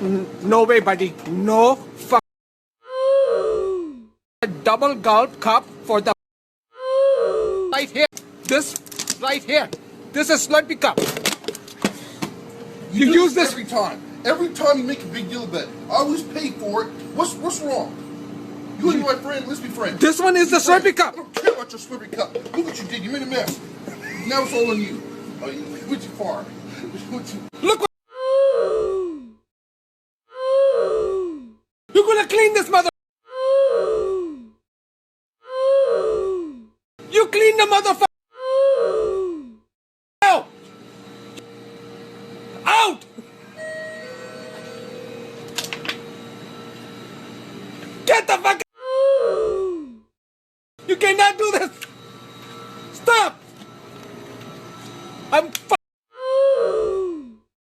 No way, buddy. No fuck. A double gulp cup for the right here. This right here. This is Slurpee cup. You do use this every time. Every time you make a big deal of it, I always pay for it. What's wrong? You and my friend, let's be friends. This one is the Slurpee cup. I don't care about your Slurpee cup. Look what you did. You made a mess. Now it's all on you. Oh, you went too far. Look what